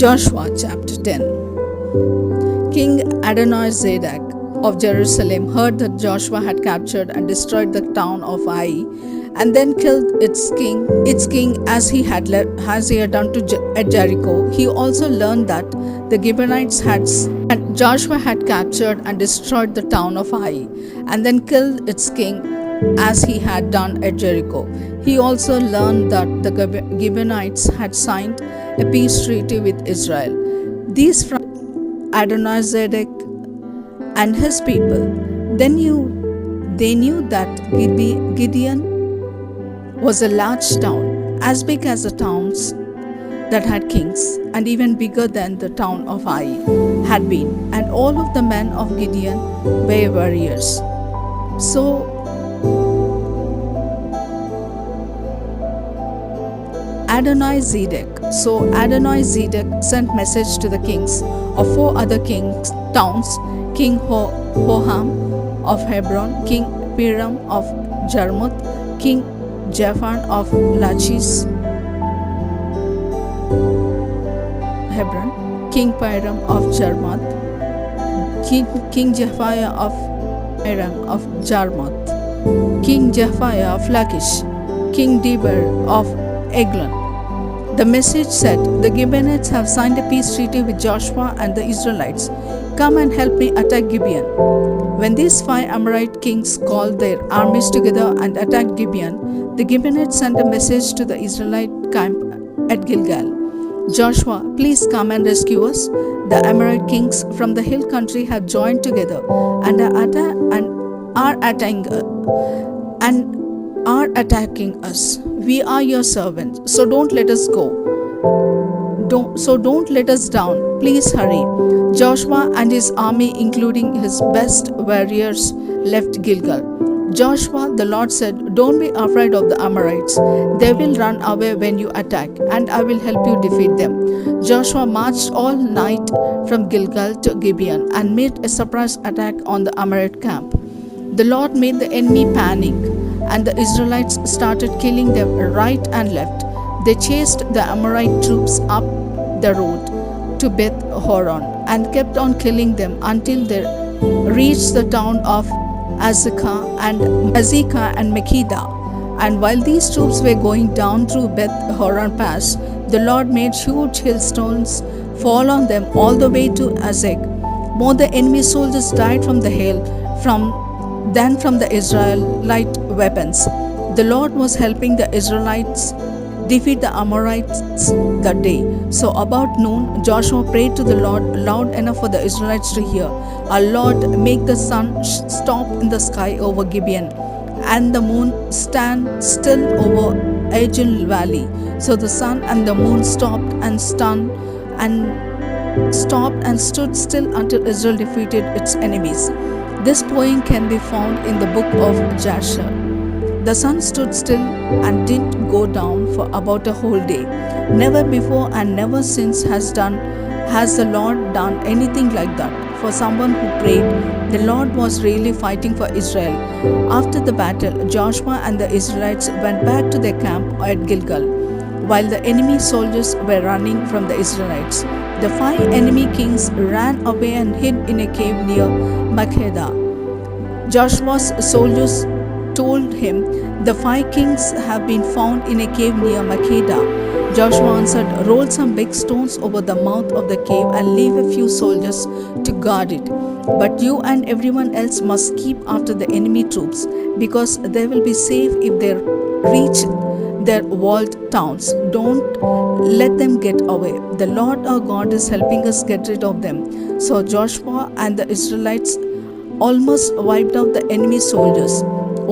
Joshua chapter 10. King Adonizedek of Jerusalem heard that Joshua had captured and destroyed the town of Ai, and then killed its king as he had done at Jericho. He also learned that the Gibeonites and Joshua had captured and destroyed the town of Ai, and then killed its king as he had done at Jericho. He also learned that the Gibeonites had signed a peace treaty with Israel. These from Adonizedek and his people. They knew that Gideon was a large town, as big as the towns that had kings, and even bigger than the town of Ai had been, and all of the men of Gideon were warriors. So Adonizedek sent message to the kings of 4 other towns, King Hoham of Hebron, King Piram of Jarmuth, King Japhan of Lachish, Hebron, King Piram of Jarmuth, King Japhiah of Aram of Jarmuth, King Japhiah of Lachish, King Deber of Eglon. The message said, "The Gibeonites have signed a peace treaty with Joshua and the Israelites. Come and help me attack Gibeon." When these 5 Amorite kings called their armies together and attacked Gibeon, the Gibeonites sent a message to the Israelite camp at Gilgal. "Joshua, please come and rescue us. The Amorite kings from the hill country have joined together and are attacking us. We are your servants, so don't let us go. Don't let us down. Please hurry." Joshua and his army, including his best warriors, left Gilgal. Joshua, the Lord said, "Don't be afraid of the Amorites. They will run away when you attack, and I will help you defeat them." Joshua marched all night from Gilgal to Gibeon and made a surprise attack on the Amorite camp. The Lord made the enemy panic, and the Israelites started killing them right and left. They chased the Amorite troops up the road to Beth Horon and kept on killing them until they reached the town of Azekah and Makkedah. And while these troops were going down through Beth Horon Pass, the Lord made huge hailstones fall on them all the way to Azek. More the enemy soldiers died from the hail than from the Israelite weapons. The Lord was helping the Israelites defeat the Amorites that day. So about noon, Joshua prayed to the Lord loud enough for the Israelites to hear. "Our Lord, make the sun stop in the sky over Gibeon, and the moon stand still over Ajalon Valley." So the sun and the moon stopped and stood still until Israel defeated its enemies. This poem can be found in the book of Jasher. The sun stood still and didn't go down for about a whole day. Never before and never since has the Lord done anything like that. For someone who prayed, the Lord was really fighting for Israel. After the battle, Joshua and the Israelites went back to their camp at Gilgal, while the enemy soldiers were running from the Israelites. The 5 enemy kings ran away and hid in a cave near Makkedah. Joshua's soldiers told him, "The 5 kings have been found in a cave near Makkedah." Joshua answered, "Roll some big stones over the mouth of the cave and leave a few soldiers to guard it. But you and everyone else must keep after the enemy troops, because they will be safe if they reach their walled towns. Don't let them get away. The Lord our God is helping us get rid of them." So Joshua and the Israelites almost wiped out the enemy soldiers.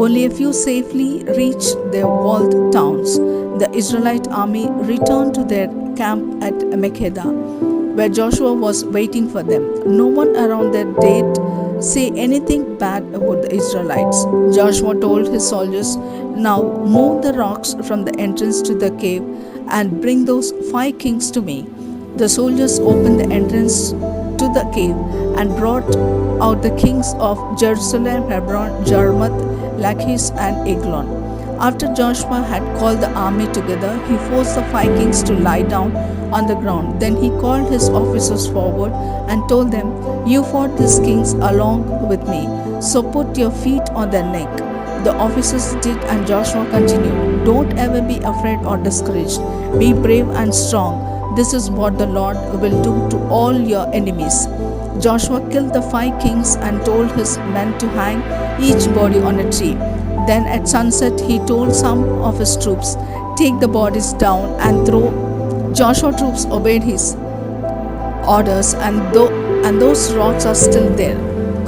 Only a few safely reached their walled towns. The Israelite army returned to their camp at Makkedah, where Joshua was waiting for them. No one around there dared say anything bad about the Israelites. Joshua told his soldiers, "Now move the rocks from the entrance to the cave and bring those 5 kings to me." The soldiers opened the entrance to the cave and brought out the kings of Jerusalem, Hebron, Jarmuth, Lachish, and Eglon. After Joshua had called the army together, he forced the 5 kings to lie down on the ground. Then he called his officers forward and told them, "You fought these kings along with me, so put your feet on their neck." The officers did, and Joshua continued, "Don't ever be afraid or discouraged. Be brave and strong. This is what the Lord will do to all your enemies." Joshua killed the 5 kings and told his men to hang each body on a tree. Then at sunset he told some of his troops, "Take the bodies down and throw." Joshua troops obeyed his orders, and those rocks are still there.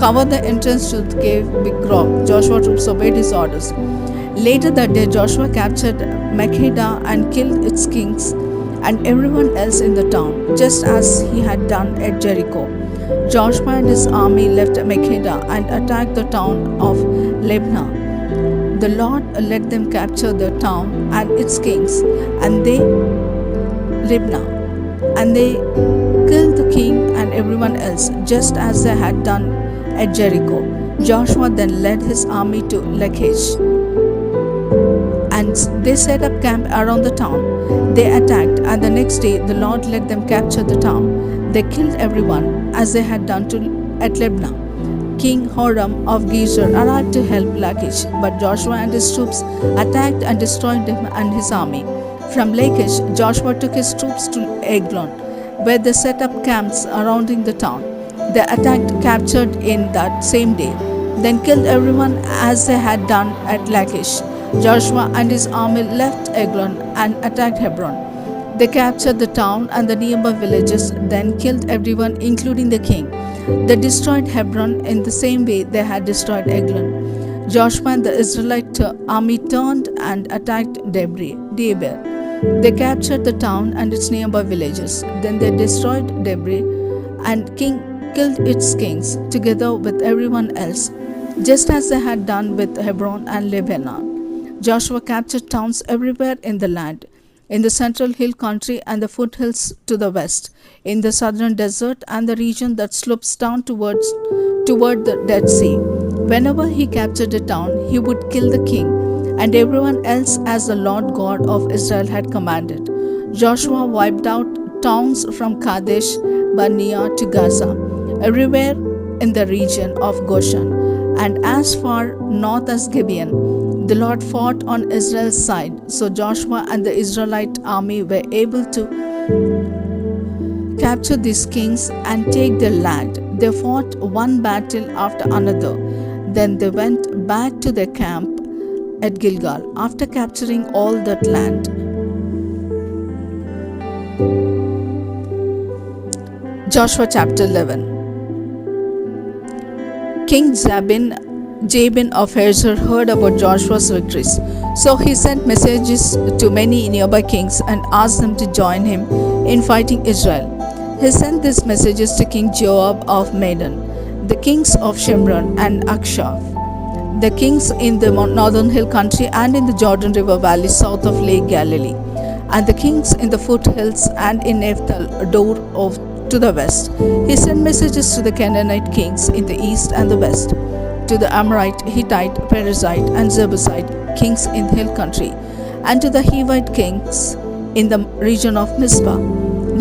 Cover the entrance to the cave, big rock. Joshua troops obeyed his orders. Later that day, Joshua captured Makkedah and killed its kings and everyone else in the town, just as he had done at Jericho. Joshua and his army left Makkedah and attacked the town of Libnah. The Lord let them capture the town and its kings, and they killed the king and everyone else, just as they had done at Jericho. Joshua then led his army to Lachish, and they set up camp around the town. They attacked, and the next day the Lord let them capture the town. They killed everyone, as they had done at Libnah. King Horam of Gezer arrived to help Lachish, but Joshua and his troops attacked and destroyed him and his army. From Lachish, Joshua took his troops to Eglon, where they set up camps surrounding the town. They attacked, captured in that same day, then killed everyone as they had done at Lachish. Joshua and his army left Eglon and attacked Hebron. They captured the town and the nearby villages, then killed everyone, including the king. They destroyed Hebron in the same way they had destroyed Eglon. Joshua and the Israelite army turned and attacked Debir. They captured the town and its nearby villages. Then they destroyed Debir and killed its kings, together with everyone else, just as they had done with Hebron and Lebanon. Joshua captured towns everywhere in the land, in the central hill country and the foothills to the west, in the southern desert and the region that slopes down toward the Dead Sea. Whenever he captured a town, he would kill the king and everyone else as the Lord God of Israel had commanded. Joshua wiped out towns from Kadesh Barnea to Gaza, everywhere in the region of Goshen, and as far north as Gibeon. The Lord fought on Israel's side, so Joshua and the Israelite army were able to capture these kings and take their land. They fought one battle after another. Then they went back to their camp at Gilgal after capturing all that land. Joshua chapter 11. King Jabin of Hazor heard about Joshua's victories, so he sent messages to many nearby kings and asked them to join him in fighting Israel. He sent these messages to King Joab of Madon, the kings of Shimron and Akshaph, the kings in the northern hill country and in the Jordan River valley south of Lake Galilee, and the kings in the foothills and in Naphtali to the west. He sent messages to the Canaanite kings in the east and the west, to the Amorite, Hittite, Perizzite, and Jebusite kings in the hill country, and to the Hivite kings in the region of Mizpah,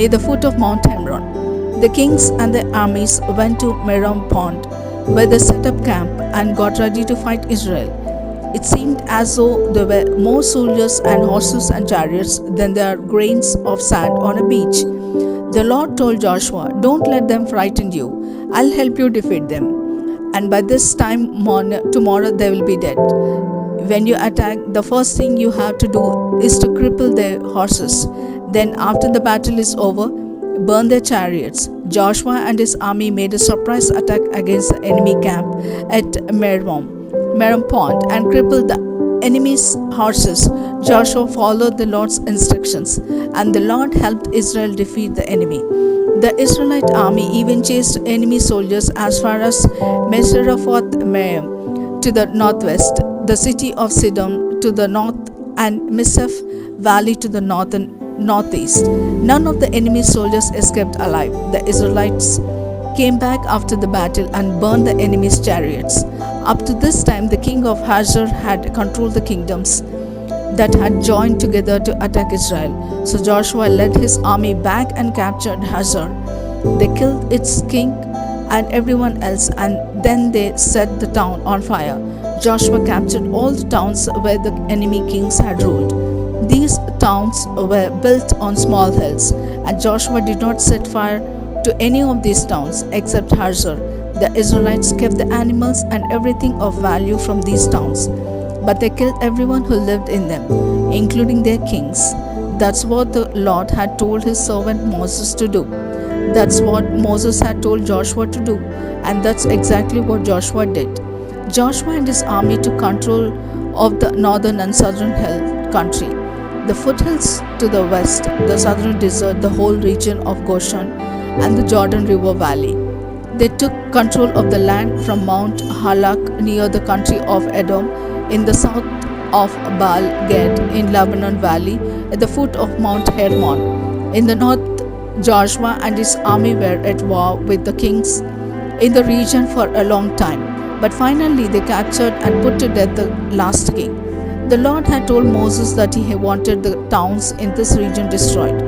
near the foot of Mount Hermon. The kings and their armies went to Merom Pond, where they set up camp and got ready to fight Israel. It seemed as though there were more soldiers and horses and chariots than there are grains of sand on a beach. The Lord told Joshua, "Don't let them frighten you. I'll help you defeat them. And by this time tomorrow they will be dead. When you attack, the first thing you have to do is to cripple their horses. Then after the battle is over, burn their chariots." Joshua and his army made a surprise attack against the enemy camp at Merom Pond and crippled the enemy's horses. Joshua followed the Lord's instructions, and the Lord helped Israel defeat the enemy. The Israelite army even chased enemy soldiers as far as Meserafoth-Maim to the northwest, the city of Sidon to the north, and Miseph Valley to the northeast. None of the enemy soldiers escaped alive. The Israelites came back after the battle and burned the enemy's chariots. Up to this time, the king of Hazor had controlled the kingdoms that had joined together to attack Israel. So Joshua led his army back and captured Hazor. They killed its king and everyone else, and then they set the town on fire. Joshua captured all the towns where the enemy kings had ruled. These towns were built on small hills, and Joshua did not set fire to any of these towns except Hazor. The Israelites kept the animals and everything of value from these towns, but they killed everyone who lived in them, including their kings. That's what the Lord had told his servant Moses to do. That's what Moses had told Joshua to do, and that's exactly what Joshua did. Joshua and his army took control of the northern and southern hill country, the foothills to the west, the southern desert, the whole region of Goshen, and the Jordan River Valley. They took control of the land from Mount Halak near the country of Edom, in the south of Baal Gad in Lebanon Valley, at the foot of Mount Hermon. In the north, Joshua and his army were at war with the kings in the region for a long time, but finally they captured and put to death the last king. The Lord had told Moses that he wanted the towns in this region destroyed,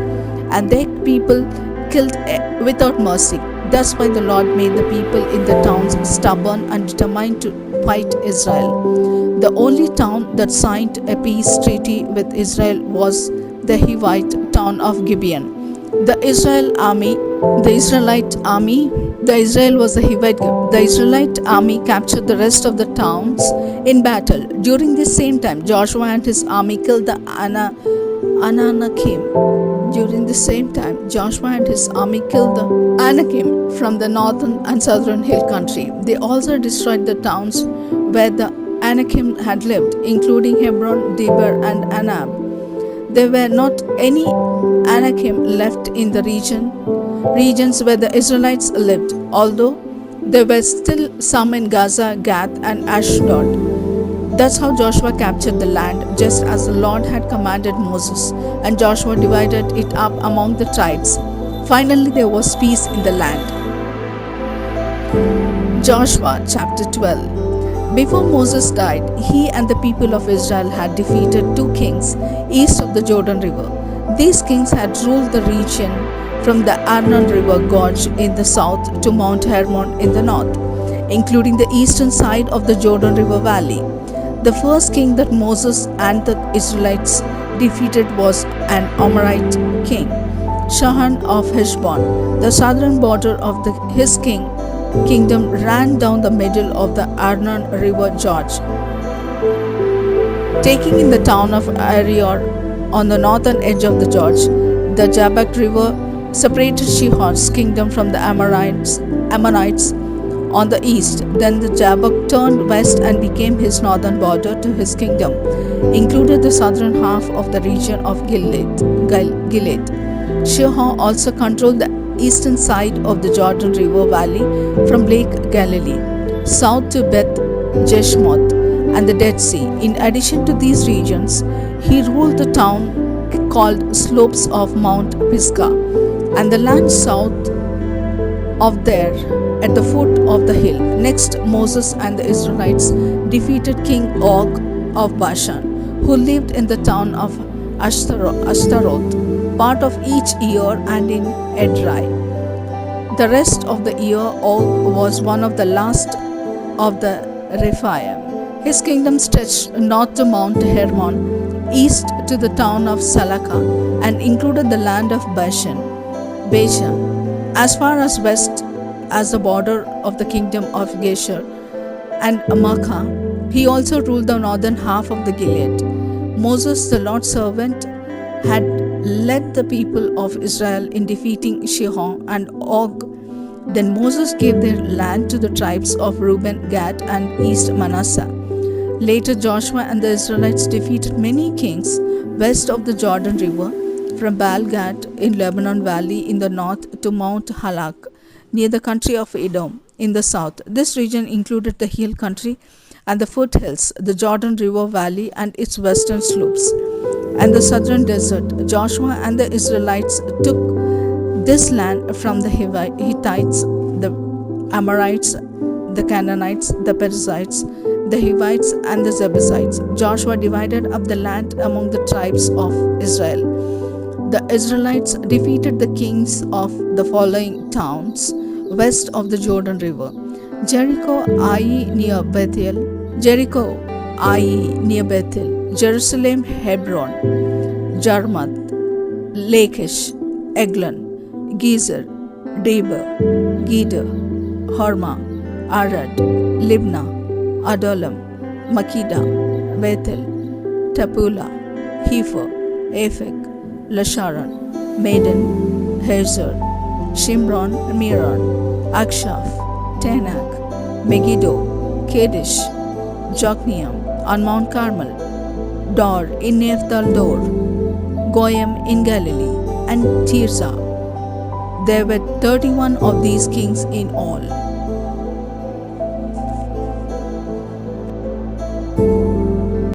and their people killed without mercy. That's why the Lord made the people in the towns stubborn and determined to fight Israel. The only town that signed a peace treaty with Israel was the Hivite town of Gibeon. The Israelite army captured the rest of the towns in battle. During this same time, Joshua and his army killed the Anakim from the northern and southern hill country. They also destroyed the towns where the Anakim had lived, including Hebron, Debir, and Anab. There were not any Anakim left in the regions where the Israelites lived, although there were still some in Gaza, Gath, and Ashdod. That's how Joshua captured the land, just as the Lord had commanded Moses, and Joshua divided it up among the tribes. Finally, there was peace in the land. Joshua chapter 12. Before Moses died, he and the people of Israel had defeated two kings east of the Jordan River. These kings had ruled the region from the Arnon River Gorge in the south to Mount Hermon in the north, including the eastern side of the Jordan River Valley. The first king that Moses and the Israelites defeated was an Amorite king, Sihon of Heshbon. The southern border of his kingdom ran down the middle of the Arnon River Gorge, taking in the town of Arior on the northern edge of the gorge. The Jabbok River separated Sihon's kingdom from the Ammonites on the east. Then the Jabbok turned west and became his northern border to his kingdom, included the southern half of the region of Gilead. Sihon also controlled the eastern side of the Jordan River Valley from Lake Galilee, south to Beth Jeshmoth and the Dead Sea. In addition to these regions, he ruled the town called Slopes of Mount Pisgah and the land south of there at the foot of the hill. Next, Moses and the Israelites defeated King Og of Bashan, who lived in the town of Ashtaroth, part of each year, and in Edrei. The rest of the year, Og was one of the last of the Rephaim. His kingdom stretched north to Mount Hermon, east to the town of Salaka, and included the land of Bashan, as far as west as the border of the kingdom of Geshur and Makkah. He also ruled the northern half of the Gilead. Moses, the Lord's servant, had led the people of Israel in defeating Sihon and Og. Then Moses gave their land to the tribes of Reuben, Gad, and East Manasseh. Later, Joshua and the Israelites defeated many kings west of the Jordan River, from Baal-Gad in Lebanon Valley in the north to Mount Halak, near the country of Edom in the south. This region included the hill country and the foothills, the Jordan River Valley and its western slopes, and the southern desert. Joshua and the Israelites took this land from the Hittites, the Amorites, the Canaanites, the Perizzites, the Hivites, and the Jebusites. Joshua divided up the land among the tribes of Israel. The Israelites defeated the kings of the following towns west of the Jordan River: Jericho, Ai near Bethel, Jerusalem, Hebron, Jarmuth, Lachish, Eglon, Gezer, Debir, Geder, Hormah, Arad, Libnah, Adullam, Makkedah, Bethel, Tappuah, Hepher, Aphek, Lasharon, Maiden, Hazor, Shimron, Meron, Akshaph, Tanak, Megiddo, Kadesh, Jokneam on Mount Carmel, Dor in Nephthal Dor, Goyim in Galilee, and Tirzah. There were 31 of these kings in all.